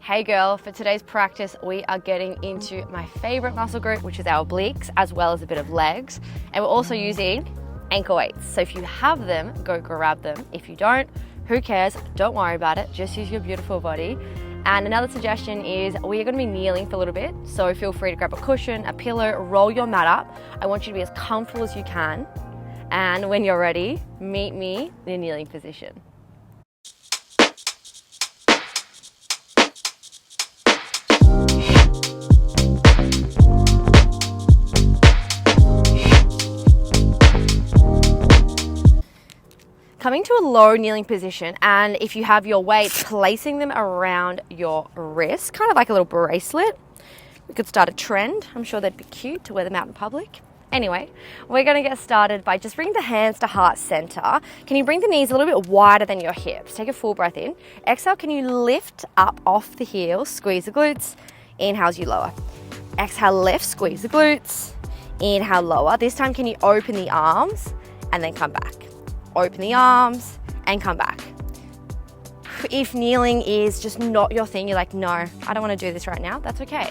Hey girl, for today's practice, we are getting into my favorite muscle group, which is our obliques, as well as a bit of legs. And we're also using ankle weights. So if you have them, go grab them. If you don't, who cares? Don't worry about it. Just use your beautiful body. And another suggestion is we are going to be kneeling for a little bit. So feel free to grab a cushion, a pillow, roll your mat up. I want you to be as comfortable as you can. And when you're ready, meet me in a kneeling position. Coming to a low kneeling position, and if you have your weights, placing them around your wrist, kind of like a little bracelet. We could start a trend. I'm sure they'd be cute to wear them out in public. Anyway, we're going to get started by just bringing the hands to heart center. Can you bring the knees a little bit wider than your hips? Take a full breath in. Exhale, can you lift up off the heels, squeeze the glutes. Inhale as you lower. Exhale, lift, squeeze the glutes. Inhale, lower. This time, can you open the arms and then come back? Open the arms and come back. If kneeling is just not your thing, you're like, no, I don't want to do this right now, that's okay.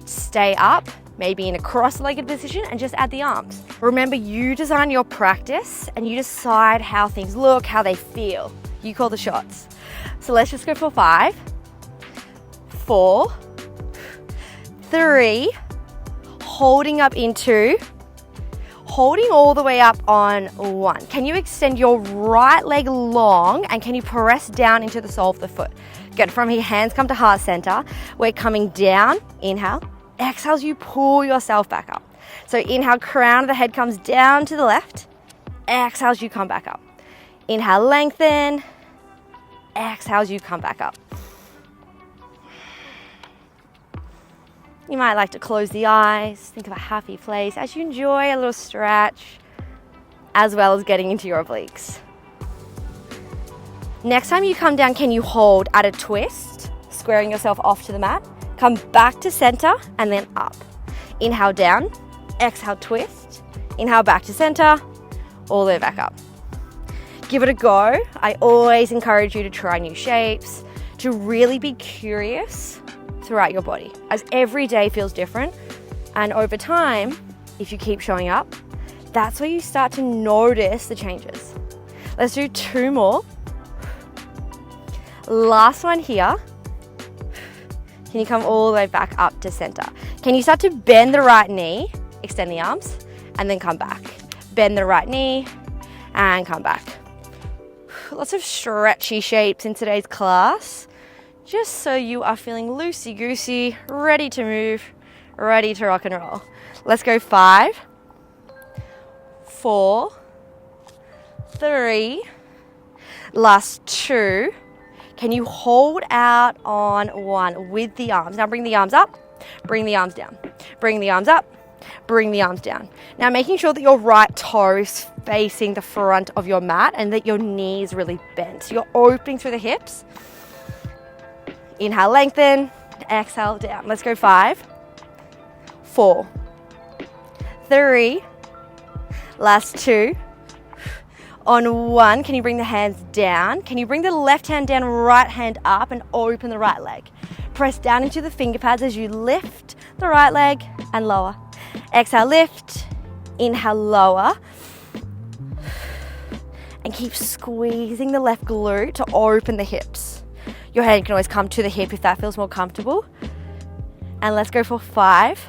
Stay up, maybe in a cross-legged position, and just add the arms. Remember, you design your practice and you decide how things look, how they feel. You call the shots. So let's just go for 5, 4, 3, holding up in 2, holding all the way up on 1. Can you extend your right leg long and can you press down into the sole of the foot? Good. From here, hands come to heart center. We're coming down. Inhale. Exhale as you pull yourself back up. So inhale, crown of the head comes down to the left. Exhale as you come back up. Inhale, lengthen. Exhale as you come back up. You might like to close the eyes, think of a happy place as you enjoy a little stretch, as well as getting into your obliques. Next time you come down, can you hold at a twist, squaring yourself off to the mat? Come back to center and then up. Inhale down, exhale twist, inhale back to center, all the way back up. Give it a go. I always encourage you to try new shapes, to really be curious throughout your body, as every day feels different. And over time, if you keep showing up, that's where you start to notice the changes. Let's do 2 more. Last one here. Can you come all the way back up to center? Can you start to bend the right knee, extend the arms, and then come back? Bend the right knee and come back. Lots of stretchy shapes in today's class, just so you are feeling loosey-goosey, ready to move, ready to rock and roll. Let's go 5, 4, 3, last 2. Can you hold out on 1 with the arms? Now bring the arms up, bring the arms down, bring the arms up, bring the arms down. Now making sure that your right toe is facing the front of your mat and that your knee is really bent. So you're opening through the hips. Inhale, lengthen, exhale, down. Let's go 5, 4, 3, last 2. On 1, can you bring the hands down? Can you bring the left hand down, right hand up, and open the right leg? Press down into the finger pads as you lift the right leg and lower. Exhale, lift, inhale, lower. And keep squeezing the left glute to open the hips. Your hand can always come to the hip if that feels more comfortable. And let's go for 5,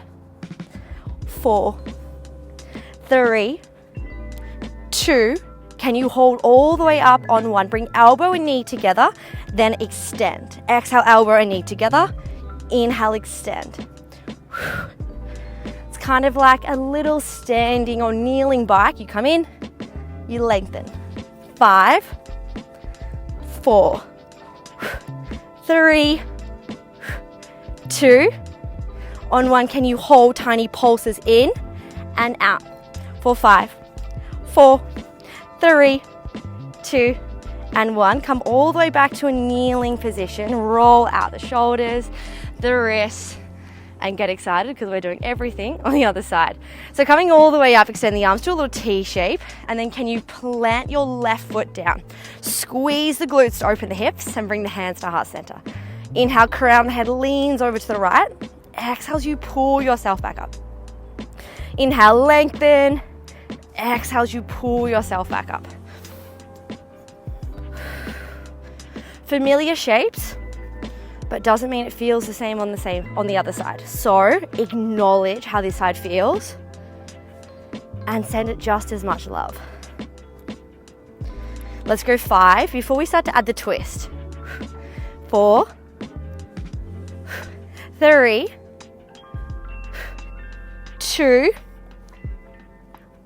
4, 3, 2. Can you hold all the way up on 1? Bring elbow and knee together, then extend. Exhale, elbow and knee together. Inhale, extend. It's kind of like a little standing or kneeling bike. You come in, you lengthen. 5, 4, 3, 2. On 1, can you hold tiny pulses in and out for 5, 4, 3, 2, and 1. Come all the way back to a kneeling position. Roll out the shoulders, the wrists, and get excited because we're doing everything on the other side. So coming all the way up, extend the arms to a little T shape, and then can you plant your left foot down? Squeeze the glutes to open the hips and bring the hands to heart center. Inhale, crown the head, leans over to the right. Exhale as you pull yourself back up. Inhale, lengthen. Exhale as you pull yourself back up. Familiar shapes, but doesn't mean it feels the same on the other side. So acknowledge how this side feels and send it just as much love. Let's go 5 before we start to add the twist. 4, 3, 2,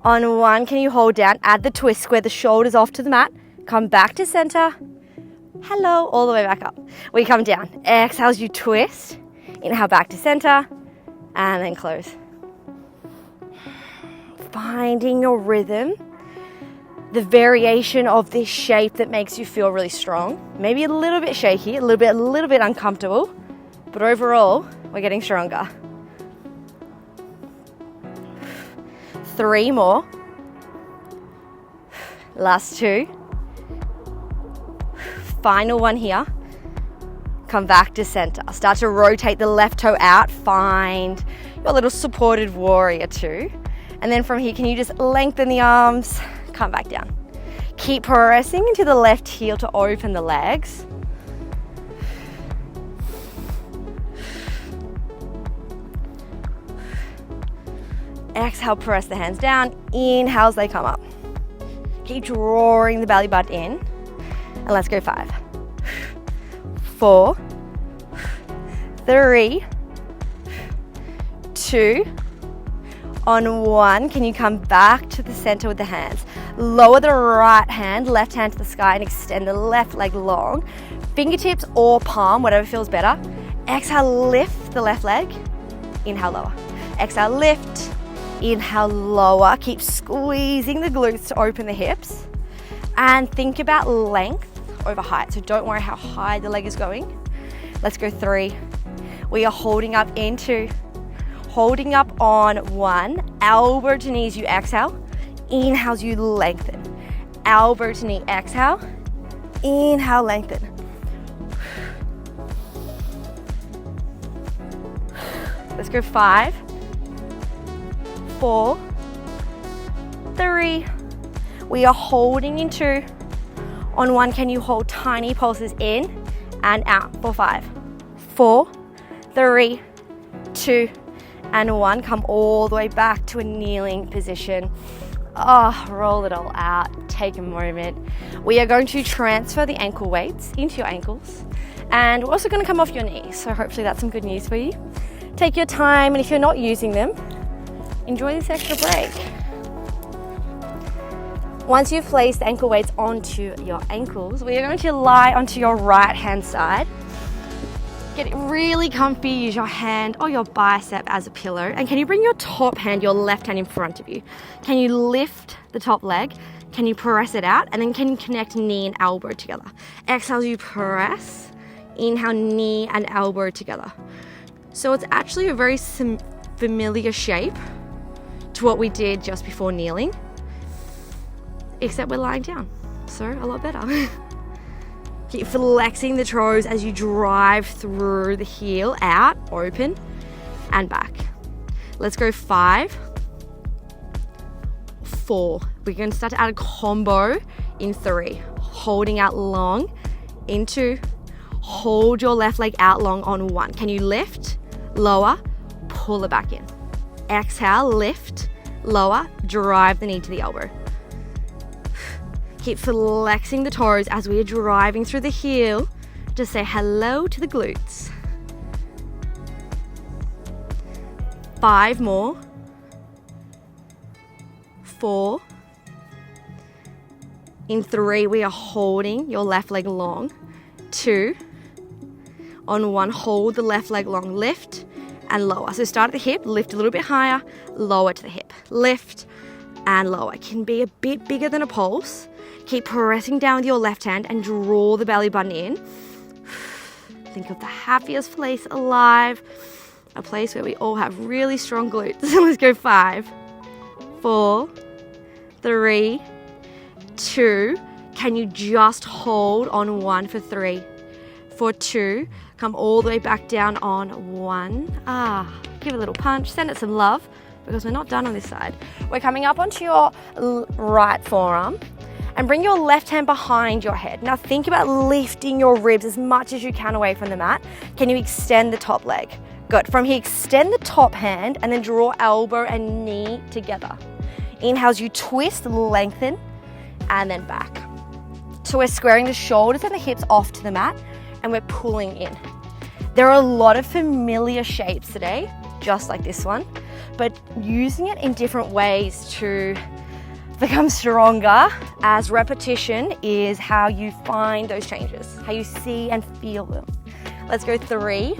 on 1, can you hold down, add the twist, square the shoulders off to the mat, come back to center, hello, all the way back up. We come down, exhale as you twist, inhale back to center, and then close. Finding your rhythm, the variation of this shape that makes you feel really strong. Maybe a little bit shaky, a little bit uncomfortable, but overall, we're getting stronger. 3 more. Last 2. Final one here. Come back to center. Start to rotate the left toe out. Find your little supported warrior 2. And then from here, can you just lengthen the arms, come back down. Keep pressing into the left heel to open the legs. Exhale, press the hands down. Inhale as they come up. Keep drawing the belly button in. And let's go 5, 4, 3, 2, on 1. Can you come back to the center with the hands? Lower the right hand, left hand to the sky, and extend the left leg long. Fingertips or palm, whatever feels better. Exhale, lift the left leg. Inhale, lower. Exhale, lift. Inhale, lower. Keep squeezing the glutes to open the hips. And think about length over height. So don't worry how high the leg is going. Let's go 3. We are holding up in 2. Holding up on 1. Elbow to knees, you exhale. Inhale as you lengthen. Elbow to knee, exhale. Inhale, lengthen. Let's go 5, 4, 3. We are holding in 2. On 1, can you hold tiny pulses in and out for 5, 4, 3, 2, and 1. Come all the way back to a kneeling position. Roll it all out. Take a moment. We are going to transfer the ankle weights into your ankles, and we're also going to come off your knees. So hopefully that's some good news for you. Take your time, and if you're not using them, enjoy this extra break. Once you've placed the ankle weights onto your ankles, we are going to lie onto your right hand side. Get it really comfy, use your hand or your bicep as a pillow. And can you bring your top hand, your left hand in front of you? Can you lift the top leg? Can you press it out? And then can you connect knee and elbow together? Exhale as you press. Inhale, knee and elbow together. So it's actually a very familiar shape to what we did just before kneeling, except we're lying down, so a lot better. Keep flexing the toes as you drive through the heel, out, open, and back. Let's go 5, 4. We're going to start to add a combo in 3. Holding out long, in 2. Hold your left leg out long on 1. Can you lift, lower, pull it back in. Exhale, lift, lower, drive the knee to the elbow. Keep flexing the toes as we are driving through the heel to say hello to the glutes. 5 more. 4. In 3, we are holding your left leg long. 2. On 1, hold the left leg long, lift and lower. So start at the hip, lift a little bit higher, lower to the hip. Lift and lower. It can be a bit bigger than a pulse. Keep pressing down with your left hand and draw the belly button in. Think of the happiest place alive, a place where we all have really strong glutes. Let's go 5, 4, 3, 2. Can you just hold on 1 for 3? For 2, come all the way back down on 1. Give a little punch, send it some love, because we're not done on this side. We're coming up onto your right forearm and bring your left hand behind your head. Now think about lifting your ribs as much as you can away from the mat. Can you extend the top leg? Good. From here, extend the top hand and then draw elbow and knee together. Inhale as you twist, lengthen, and then back. So we're squaring the shoulders and the hips off to the mat, and we're pulling in. There are a lot of familiar shapes today, just like this one, but using it in different ways to become stronger, as repetition is how you find those changes, how you see and feel them. Let's go 3,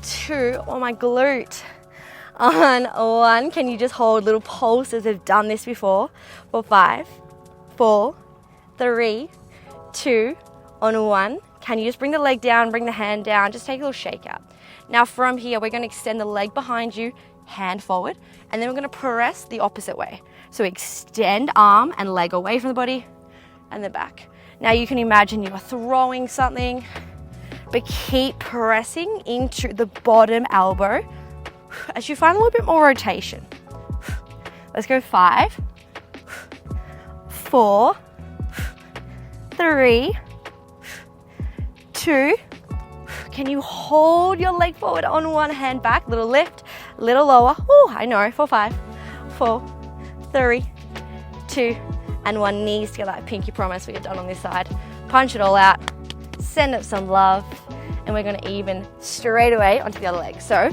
2, oh my glute. On 1, can you just hold little pulses? We've done this before. For 5, 4, 3, 2, on 1. Can you just bring the leg down, bring the hand down, just take a little shake out. Now from here, we're gonna extend the leg behind you, hand forward, and then we're gonna press the opposite way. So extend arm and leg away from the body, and then back. Now you can imagine you are throwing something, but keep pressing into the bottom elbow as you find a little bit more rotation. Let's go 5, 4, 3, 2. Can you hold your leg forward on 1, hand back, little lift, little lower. I know, for 5, 4, 3, 2, and 1. Knees together. Pinky promise we get done on this side. Punch it all out, send up some love, and we're gonna even straight away onto the other leg. So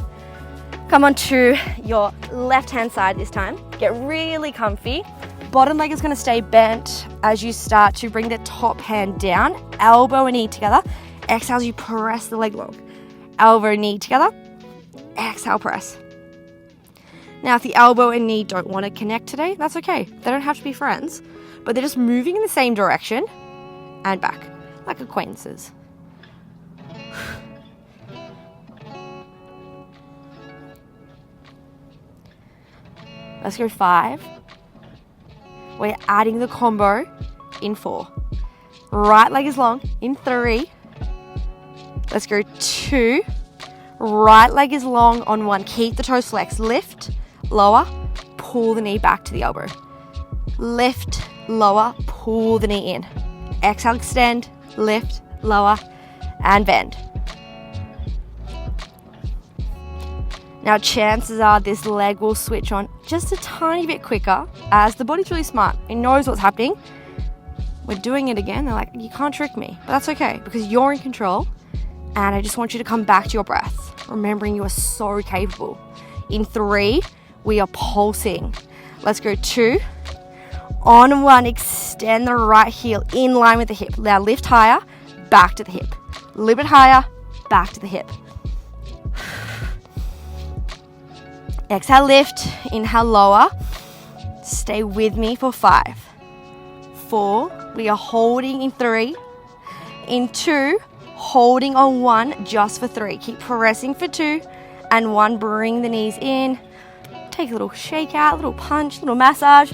come onto your left hand side this time. Get really comfy. Bottom leg is gonna stay bent as you start to bring the top hand down, elbow and knee together. Exhale as you press the leg long. Elbow and knee together. Exhale, press. Now, if the elbow and knee don't want to connect today, that's okay. They don't have to be friends, but they're just moving in the same direction and back, like acquaintances. Let's go 5. We're adding the combo in 4. Right leg is long in 3. Let's go 2. Right leg is long on 1. Keep the toes flexed. Lift, lower, pull the knee back to the elbow. Lift, lower, pull the knee in. Exhale, extend, lift, lower, and bend. Now, chances are this leg will switch on just a tiny bit quicker as the body's really smart. It knows what's happening. We're doing it again. They're like, you can't trick me. But that's okay because you're in control. And I just want you to come back to your breath, remembering you are so capable. In 3, we are pulsing. Let's go 2. On 1, extend the right heel in line with the hip. Now lift higher, back to the hip. A little bit higher, back to the hip. Exhale, lift. Inhale, lower. Stay with me for 5, 4. We are holding in 3. In 2, holding on 1 just for 3. Keep pressing for 2 and 1. Bring the knees in. Take a little shake out, a little punch, a little massage.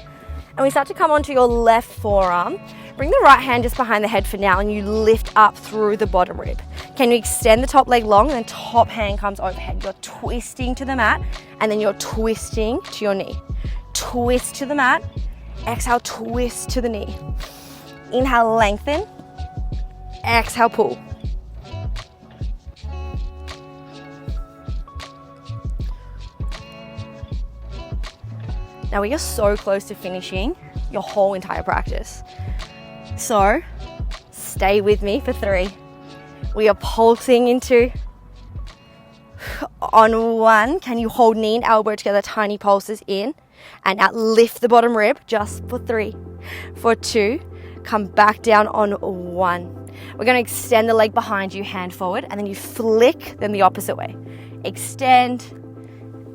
And we start to come onto your left forearm. Bring the right hand just behind the head for now and you lift up through the bottom rib. Can you extend the top leg long and then top hand comes overhead. You're twisting to the mat and then you're twisting to your knee. Twist to the mat. Exhale, twist to the knee. Inhale, lengthen. Exhale, pull. Now we are so close to finishing your whole entire practice. So stay with me for 3. We are pulsing into. On 1, can you hold knee and elbow together, tiny pulses in and out, lift the bottom rib just for 3. For 2, come back down on 1. We're going to extend the leg behind you, hand forward, and then you flick them the opposite way. Extend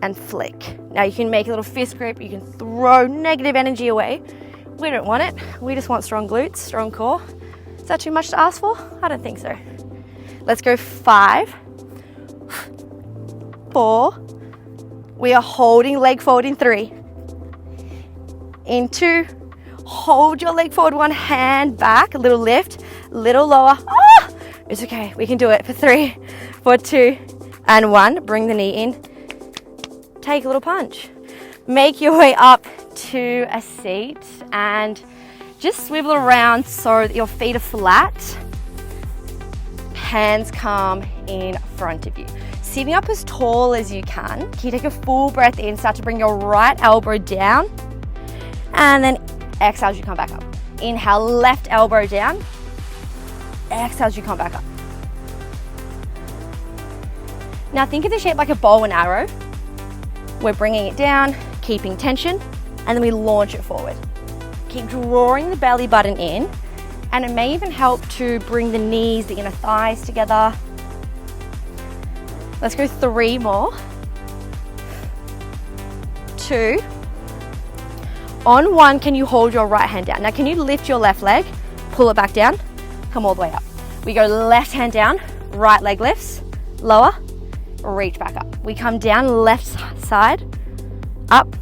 and flick. Now you can make a little fist grip, you can throw negative energy away. We don't want it. We just want strong glutes, strong core. Is that too much to ask for? I don't think so. Let's go 5, 4. We are holding leg forward in 3. In 2, hold your leg forward, 1 hand back, a little lift, little lower. It's okay, we can do it for 3, for 2, and 1. Bring the knee in. Take a little punch. Make your way up to a seat and just swivel around so that your feet are flat. Hands come in front of you. Sitting up as tall as you can. Can you take a full breath in, start to bring your right elbow down, and then exhale as you come back up. Inhale, left elbow down. Exhale as you come back up. Now think of the shape like a bow and arrow. We're bringing it down, keeping tension, and then we launch it forward. Keep drawing the belly button in, and it may even help to bring the knees, the inner thighs together. Let's go 3 more. 2. On 1, can you hold your right hand down? Now can you lift your left leg, pull it back down, come all the way up. We go left hand down, right leg lifts, lower, reach back up. We come down left side, up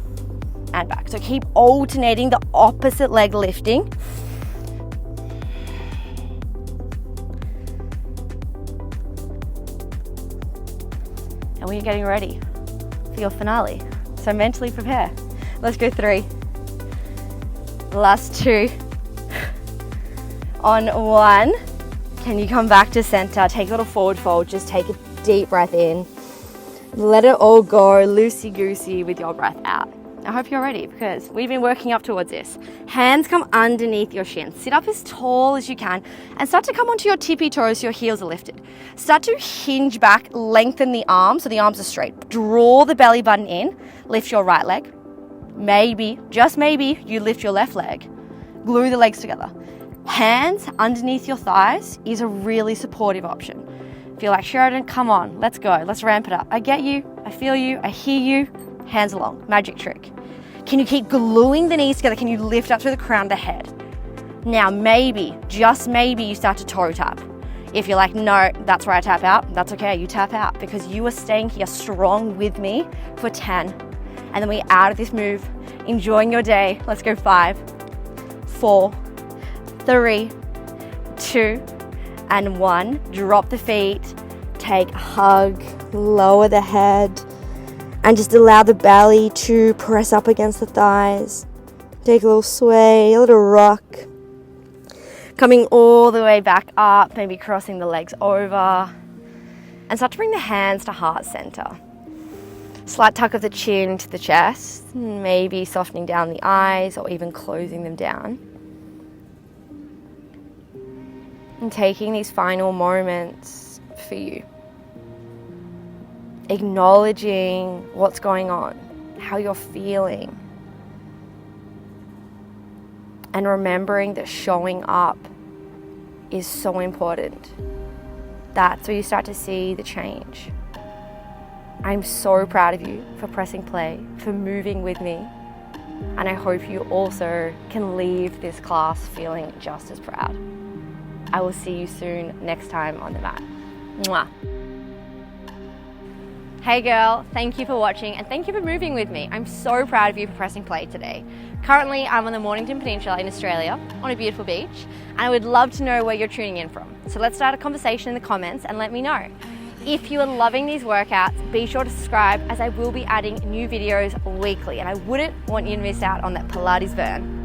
and back. So keep alternating the opposite leg lifting. And we're getting ready for your finale. So mentally prepare. Let's go 3. Last 2. On 1, can you come back to center? Take a little forward fold. Just take a deep breath in. Let it all go loosey-goosey with your breath out. I hope you're ready because we've been working up towards this. Hands come underneath your shins. Sit up as tall as you can and start to come onto your tippy toes so your heels are lifted. Start to hinge back, lengthen the arms so the arms are straight. Draw the belly button in, lift your right leg. Maybe, just maybe, you lift your left leg. Glue the legs together. Hands underneath your thighs is a really supportive option. If you're like, Sheridan, come on, let's go, let's ramp it up. I get you, I feel you, I hear you. Hands along, magic trick. Can you keep gluing the knees together? Can you lift up through the crown of the head? Now maybe, just maybe, you start to toe tap. If you're like, no, that's where I tap out, that's okay, you tap out because you are staying here strong with me for 10. And then we're out of this move, enjoying your day. Let's go 5, 4, 3, 2, and 1. Drop the feet, take a hug, lower the head, and just allow the belly to press up against the thighs. Take a little sway, a little rock. Coming all the way back up, maybe crossing the legs over. And start to bring the hands to heart center. Slight tuck of the chin to the chest, maybe softening down the eyes or even closing them down. And taking these final moments for you. Acknowledging what's going on, how you're feeling. And remembering that showing up is so important. That's where you start to see the change. I'm so proud of you for pressing play, for moving with me. And I hope you also can leave this class feeling just as proud. I will see you soon next time on the mat. Mwah. Hey girl, thank you for watching and thank you for moving with me. I'm so proud of you for pressing play today. Currently, I'm on the Mornington Peninsula in Australia on a beautiful beach, and I would love to know where you're tuning in from. So let's start a conversation in the comments and let me know. If you are loving these workouts, be sure to subscribe as I will be adding new videos weekly, and I wouldn't want you to miss out on that Pilates burn.